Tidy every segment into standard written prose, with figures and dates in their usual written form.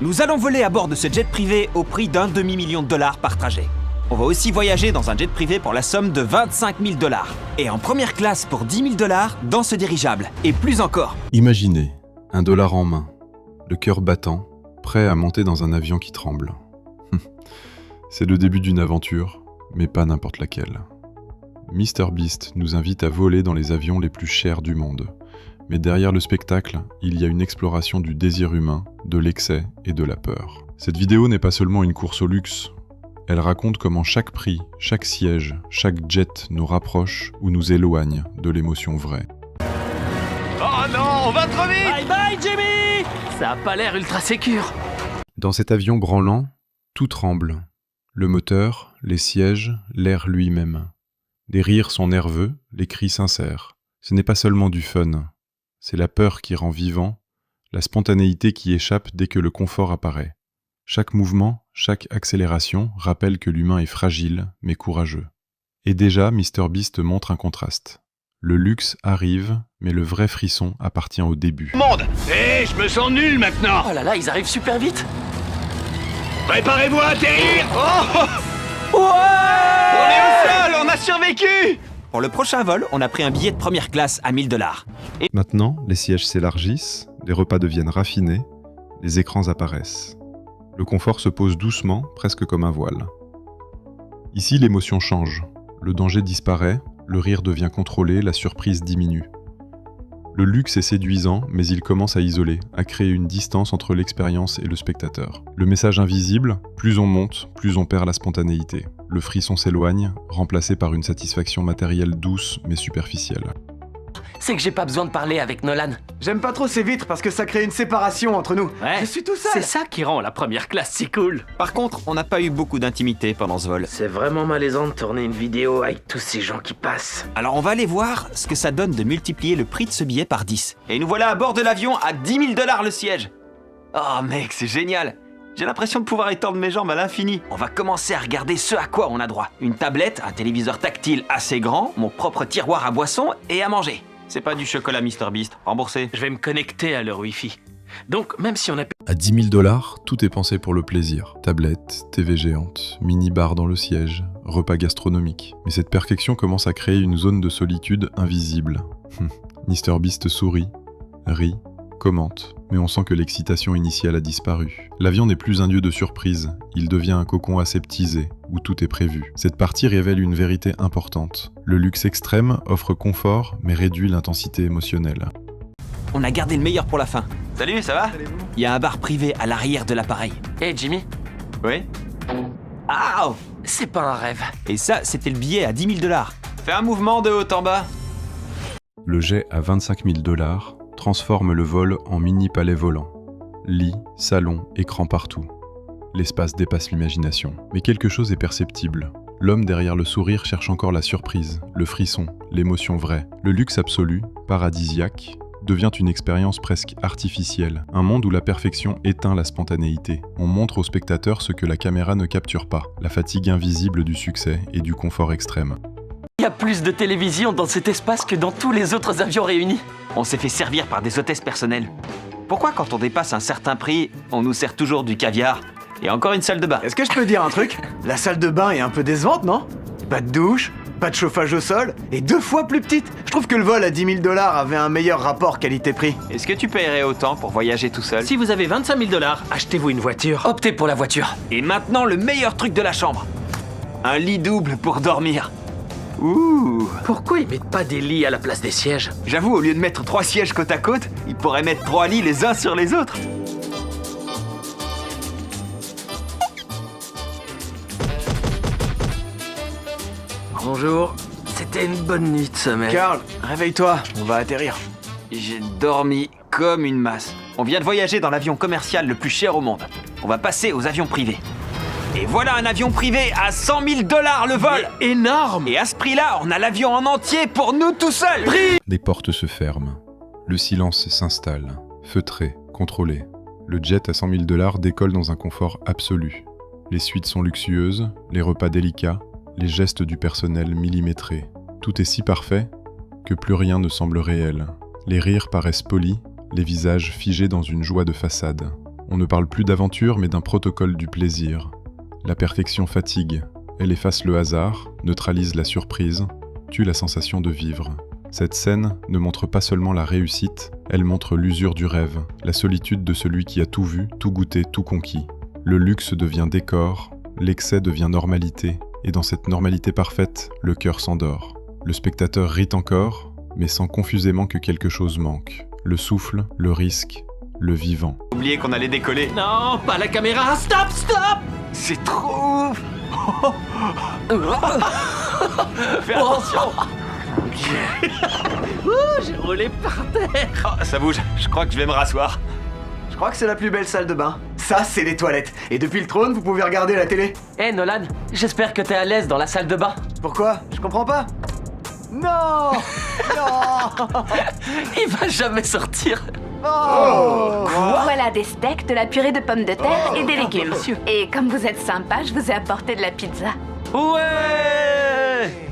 Nous allons voler à bord de ce jet privé au prix d'1 demi-million de dollars par trajet. On va aussi voyager dans un jet privé pour la somme de 25 000 $. Et en première classe pour 10 000 $ dans ce dirigeable. Et plus encore. Imaginez, $1 en main, le cœur battant, prêt à monter dans un avion qui tremble. C'est le début d'une aventure, mais pas n'importe laquelle. MrBeast nous invite à voler dans les avions les plus chers du monde. Mais derrière le spectacle, il y a une exploration du désir humain, de l'excès et de la peur. Cette vidéo n'est pas seulement une course au luxe. Elle raconte comment chaque prix, chaque siège, chaque jet nous rapproche ou nous éloigne de l'émotion vraie. Oh non, on va trop vite! Bye bye Jimmy! Ça a pas l'air ultra sécure. Dans cet avion branlant, tout tremble. Le moteur, les sièges, l'air lui-même. Les rires sont nerveux, les cris sincères. Ce n'est pas seulement du fun. C'est la peur qui rend vivant, la spontanéité qui échappe dès que le confort apparaît. Chaque mouvement, chaque accélération rappelle que l'humain est fragile, mais courageux. Et déjà, MrBeast montre un contraste. Le luxe arrive, mais le vrai frisson appartient au début. Monde! Hé, je me sens nul maintenant! Oh là là, ils arrivent super vite. Préparez-vous à atterrir! Oh! Ouais! On est au sol, on a survécu! Pour le prochain vol, on a pris un billet de première classe à 1 000 $. Maintenant, les sièges s'élargissent, les repas deviennent raffinés, les écrans apparaissent. Le confort se pose doucement, presque comme un voile. Ici, l'émotion change. Le danger disparaît, le rire devient contrôlé, la surprise diminue. Le luxe est séduisant, mais il commence à isoler, à créer une distance entre l'expérience et le spectateur. Le message invisible, plus on monte, plus on perd la spontanéité. Le frisson s'éloigne, remplacé par une satisfaction matérielle douce mais superficielle. C'est que j'ai pas besoin de parler avec Nolan. J'aime pas trop ces vitres parce que ça crée une séparation entre nous. Ouais. Je suis tout seul. C'est ça qui rend la première classe si cool. Par contre, on n'a pas eu beaucoup d'intimité pendant ce vol. C'est vraiment malaisant de tourner une vidéo avec tous ces gens qui passent. Alors on va aller voir ce que ça donne de multiplier le prix de ce billet par 10. Et nous voilà à bord de l'avion à 10 000 $ le siège. Oh mec, c'est génial. J'ai l'impression de pouvoir étendre mes jambes à l'infini. On va commencer à regarder ce à quoi on a droit. Une tablette, un téléviseur tactile assez grand, mon propre tiroir à boissons et à manger. C'est pas du chocolat MrBeast, remboursé. Je vais me connecter à leur Wi-Fi. Donc, même si on a... À 10 000 $, tout est pensé pour le plaisir. Tablette, TV géante, mini-bar dans le siège, repas gastronomique. Mais cette perfection commence à créer une zone de solitude invisible. MrBeast sourit, rit, commente, mais on sent que l'excitation initiale a disparu. L'avion n'est plus un lieu de surprise, il devient un cocon aseptisé, où tout est prévu. Cette partie révèle une vérité importante. Le luxe extrême offre confort, mais réduit l'intensité émotionnelle. On a gardé le meilleur pour la fin. Salut, ça va? Il y a un bar privé à l'arrière de l'appareil. Hey Jimmy, Oui? Ah! c'est pas un rêve. Et ça, c'était le billet à 10 000 $. Fais un mouvement de haut en bas. Le jet à 25 000 $ transforme le vol en mini-palais volant. Lit, salon, écran partout. L'espace dépasse l'imagination. Mais quelque chose est perceptible. L'homme derrière le sourire cherche encore la surprise, le frisson, l'émotion vraie. Le luxe absolu, paradisiaque, devient une expérience presque artificielle. Un monde où la perfection éteint la spontanéité. On montre au spectateur ce que la caméra ne capture pas, la fatigue invisible du succès et du confort extrême. Il y a plus de télévision dans cet espace que dans tous les autres avions réunis. On s'est fait servir par des hôtesses personnelles. Pourquoi quand on dépasse un certain prix, on nous sert toujours du caviar? Et encore une salle de bain. Est-ce que je peux dire un truc? La salle de bain est un peu décevante, non? Pas de douche, pas de chauffage au sol, et 2 fois plus petite. Je trouve que le vol à 10 000 $ avait un meilleur rapport qualité-prix. Est-ce que tu paierais autant pour voyager tout seul? Si vous avez 25 000 $, achetez-vous une voiture. Optez pour la voiture. Et maintenant, le meilleur truc de la chambre. Un lit double pour dormir. Ouh! Pourquoi ils mettent pas des lits à la place des sièges? J'avoue, au lieu de mettre 3 sièges côte à côte, ils pourraient mettre 3 lits les uns sur les autres. Bonjour. C'était une bonne nuit de sommeil. Carl, réveille-toi, on va atterrir. J'ai dormi comme une masse. On vient de voyager dans l'avion commercial le plus cher au monde. On va passer aux avions privés. Et voilà un avion privé à 100 000 $ le vol! Énorme! Et à ce prix-là, on a l'avion en entier pour nous tout seuls! Les portes se ferment. Le silence s'installe, feutré, contrôlé. Le jet à 100 000 $ décolle dans un confort absolu. Les suites sont luxueuses, les repas délicats, les gestes du personnel millimétrés. Tout est si parfait que plus rien ne semble réel. Les rires paraissent polis, les visages figés dans une joie de façade. On ne parle plus d'aventure mais d'un protocole du plaisir. La perfection fatigue, elle efface le hasard, neutralise la surprise, tue la sensation de vivre. Cette scène ne montre pas seulement la réussite, elle montre l'usure du rêve, la solitude de celui qui a tout vu, tout goûté, tout conquis. Le luxe devient décor, l'excès devient normalité, et dans cette normalité parfaite, le cœur s'endort. Le spectateur rit encore, mais sent confusément que quelque chose manque. Le souffle, le risque, le vivant. Oublié qu'on allait décoller. Non, pas la caméra. Stop, stop. C'est trop ouf. Fais attention. J'ai roulé par terre. Oh, ça bouge, je crois que je vais me rasseoir. Je crois que c'est la plus belle salle de bain. Ça, c'est les toilettes. Et depuis le trône, vous pouvez regarder la télé. Hé Nolan, j'espère que t'es à l'aise dans la salle de bain. Pourquoi? Je comprends pas. Non. Non. Il va jamais sortir. Oh. Voilà des steaks, de la purée de pommes de terre et des légumes. Et comme vous êtes sympa, je vous ai apporté de la pizza. Ouais.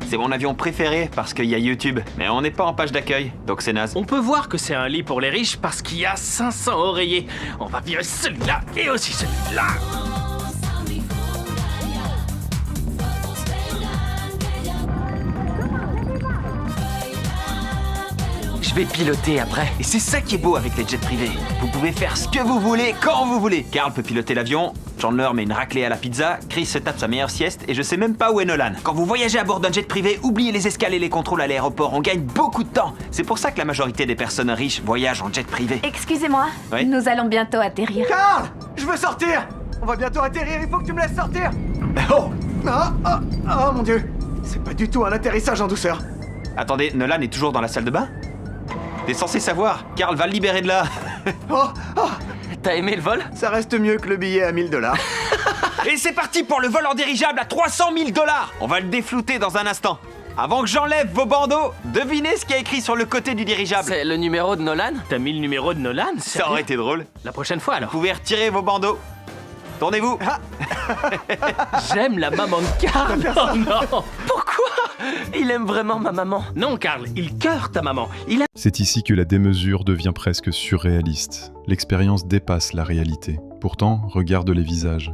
C'est mon avion préféré parce qu'il y a YouTube. Mais on n'est pas en page d'accueil, donc c'est naze. On peut voir que c'est un lit pour les riches parce qu'il y a 500 oreillers. On va virer celui-là et aussi celui-là. Je vais piloter après. Et c'est ça qui est beau avec les jets privés. Vous pouvez faire ce que vous voulez, quand vous voulez. Carl peut piloter l'avion, Chandler met une raclée à la pizza, Chris se tape sa meilleure sieste et je sais même pas où est Nolan. Quand vous voyagez à bord d'un jet privé, oubliez les escales et les contrôles à l'aéroport, on gagne beaucoup de temps. C'est pour ça que la majorité des personnes riches voyagent en jet privé. Excusez-moi, Oui. nous allons bientôt atterrir. Carl, je veux sortir. On va bientôt atterrir, il faut que tu me laisses sortir. Oh. Oh mon Dieu. C'est pas du tout un atterrissage en douceur. Attendez, Nolan est toujours dans la salle de bain? T'es censé savoir, Carl va le libérer de là. Oh. T'as aimé le vol? Ça reste mieux que le billet à 1000 $. Et c'est parti pour le vol en dirigeable à 300 000 $. On va le déflouter dans un instant. Avant que j'enlève vos bandeaux, devinez ce qu'il y a écrit sur le côté du dirigeable. C'est le numéro de Nolan? T'as mis le numéro de Nolan? Ça aurait été drôle. La prochaine fois alors. Vous pouvez retirer vos bandeaux. Tournez-vous. J'aime la maman de Carl. Oh non. Pourquoi? Il aime vraiment ma maman. Non Carl, il cœur ta maman. C'est ici que la démesure devient presque surréaliste. L'expérience dépasse la réalité. Pourtant, regarde les visages.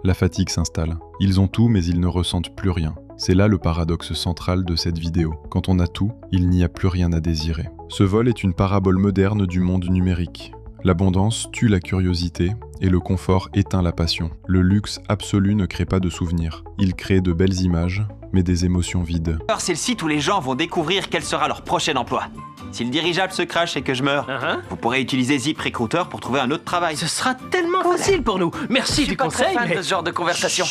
La fatigue s'installe. Ils ont tout, mais ils ne ressentent plus rien. C'est là le paradoxe central de cette vidéo. Quand on a tout, il n'y a plus rien à désirer. Ce vol est une parabole moderne du monde numérique. L'abondance tue la curiosité et le confort éteint la passion. Le luxe absolu ne crée pas de souvenirs. Il crée de belles images, mais des émotions vides. Alors c'est le site où les gens vont découvrir quel sera leur prochain emploi. Si le dirigeable se crache et que je meurs, vous pourrez utiliser ZipRecruiter pour trouver un autre travail. Ce sera tellement facile pour nous. Merci Je suis du pas très conseil. fan Mais... de ce genre de conversation.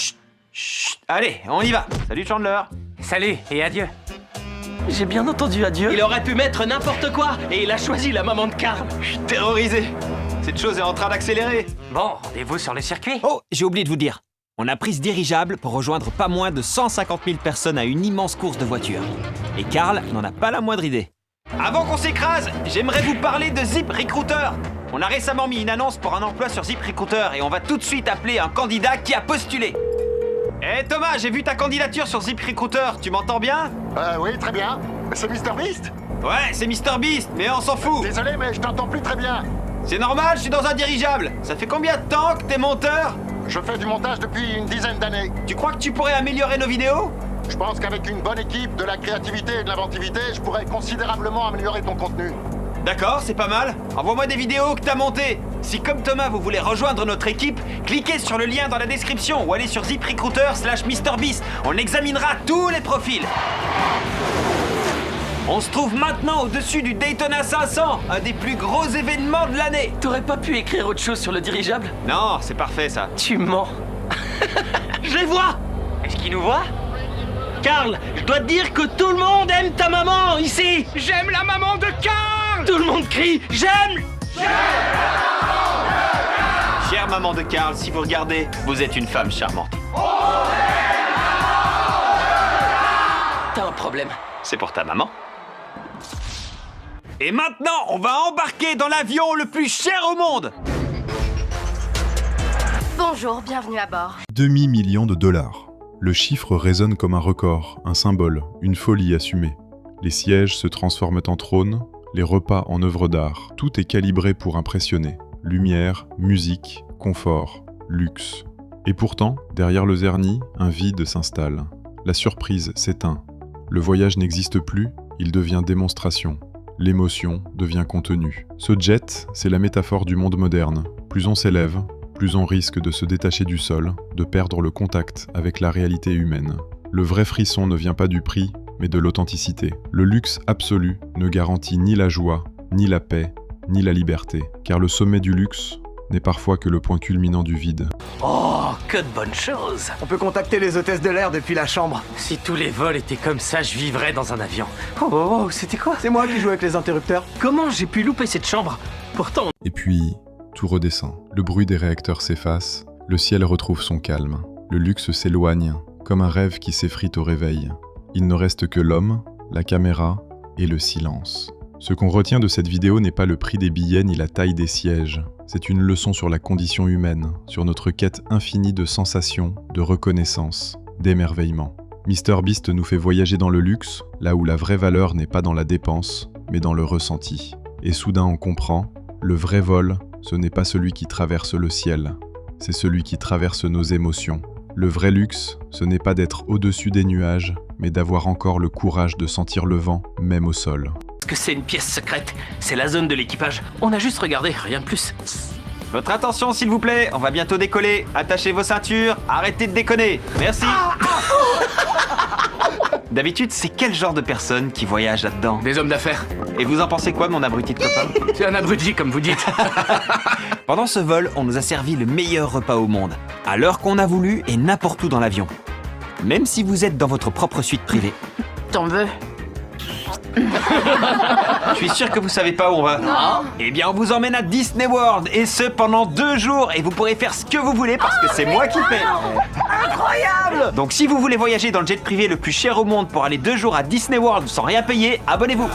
Chut. Allez, on y va. Salut Chandler. Salut et adieu. J'ai bien entendu adieu. Il aurait pu mettre n'importe quoi et il a choisi la maman de Carl. Je suis terrorisé. Cette chose est en train d'accélérer. Bon, rendez-vous sur le circuit. Oh, j'ai oublié de vous dire. On a pris ce dirigeable pour rejoindre pas moins de 150 000 personnes à une immense course de voitures. Et Carl n'en a pas la moindre idée. Avant qu'on s'écrase, j'aimerais vous parler de ZipRecruiter. On a récemment mis une annonce pour un emploi sur ZipRecruiter et on va tout de suite appeler un candidat qui a postulé. Hé Thomas, j'ai vu ta candidature sur ZipRecruiter, tu m'entends bien? Oui, très bien. C'est MrBeast? Ouais, c'est MrBeast, mais on s'en fout. Désolé, mais je t'entends plus très bien. C'est normal, je suis dans un dirigeable. Ça fait combien de temps que t'es monteur? Je fais du montage depuis une dizaine d'années. Tu crois que tu pourrais améliorer nos vidéos? Je pense qu'avec une bonne équipe, de la créativité et de l'inventivité, je pourrais considérablement améliorer ton contenu. D'accord, c'est pas mal. Envoie-moi des vidéos que t'as montées. Si comme Thomas, vous voulez rejoindre notre équipe, cliquez sur le lien dans la description ou allez sur ZipRecruiter/MrBeast. On examinera tous les profils. On se trouve maintenant au-dessus du Daytona 500, un des plus gros événements de l'année. T'aurais pas pu écrire autre chose sur le dirigeable? Non, c'est parfait ça. Tu mens. Je les vois. Est-ce qu'ils nous voient? Carl, je dois te dire que tout le monde aime ta maman ici. J'aime la maman de Carl. Tout le monde crie j'aime. Chère maman de Carl, si vous regardez, vous êtes une femme charmante. T'as un problème. C'est pour ta maman. Et maintenant, on va embarquer dans l'avion le plus cher au monde. Bonjour, bienvenue à bord. $2 000 000. Le chiffre résonne comme un record, un symbole, une folie assumée. Les sièges se transforment en trônes, les repas en œuvres d'art. Tout est calibré pour impressionner. lumière, musique, confort, luxe. Et pourtant, derrière le zerni, un vide s'installe. La surprise s'éteint. Le voyage n'existe plus, il devient démonstration. L'émotion devient contenu. Ce jet, c'est la métaphore du monde moderne. Plus on s'élève, plus on risque de se détacher du sol, de perdre le contact avec la réalité humaine. Le vrai frisson ne vient pas du prix, mais de l'authenticité. Le luxe absolu ne garantit ni la joie, ni la paix, ni la liberté, car le sommet du luxe n'est parfois que le point culminant du vide. Oh, que de bonnes choses. On peut contacter les hôtesses de l'air depuis la chambre. Si tous les vols étaient comme ça, je vivrais dans un avion. Oh, c'était quoi? C'est moi qui joue avec les interrupteurs. Comment j'ai pu louper cette chambre? Pourtant... Et puis, tout redescend. Le bruit des réacteurs s'efface, le ciel retrouve son calme. Le luxe s'éloigne, comme un rêve qui s'effrite au réveil. Il ne reste que l'homme, la caméra et le silence. Ce qu'on retient de cette vidéo n'est pas le prix des billets ni la taille des sièges. C'est une leçon sur la condition humaine, sur notre quête infinie de sensations, de reconnaissance, d'émerveillement. MrBeast nous fait voyager dans le luxe, là où la vraie valeur n'est pas dans la dépense, mais dans le ressenti. Et soudain on comprend, le vrai vol, ce n'est pas celui qui traverse le ciel, c'est celui qui traverse nos émotions. Le vrai luxe, ce n'est pas d'être au-dessus des nuages, mais d'avoir encore le courage de sentir le vent, même au sol. Est-ce que c'est une pièce secrète? C'est la zone de l'équipage. On a juste regardé, rien de plus. Votre attention s'il vous plaît, on va bientôt décoller. Attachez vos ceintures, arrêtez de déconner. Merci. D'habitude, c'est quel genre de personne qui voyage là-dedans? Des hommes d'affaires. Et vous en pensez quoi, mon abruti de copain? C'est un abruti, comme vous dites. Pendant ce vol, on nous a servi le meilleur repas au monde, à l'heure qu'on a voulu et n'importe où dans l'avion. Même si vous êtes dans votre propre suite privée. T'en veux? Je suis sûr que vous savez pas où on va. Non. Eh bien, on vous emmène à Disney World, et ce pendant 2 jours, et vous pourrez faire ce que vous voulez parce que c'est moi qui paie. Incroyable! Donc si vous voulez voyager dans le jet privé le plus cher au monde pour aller 2 jours à Disney World sans rien payer, abonnez-vous.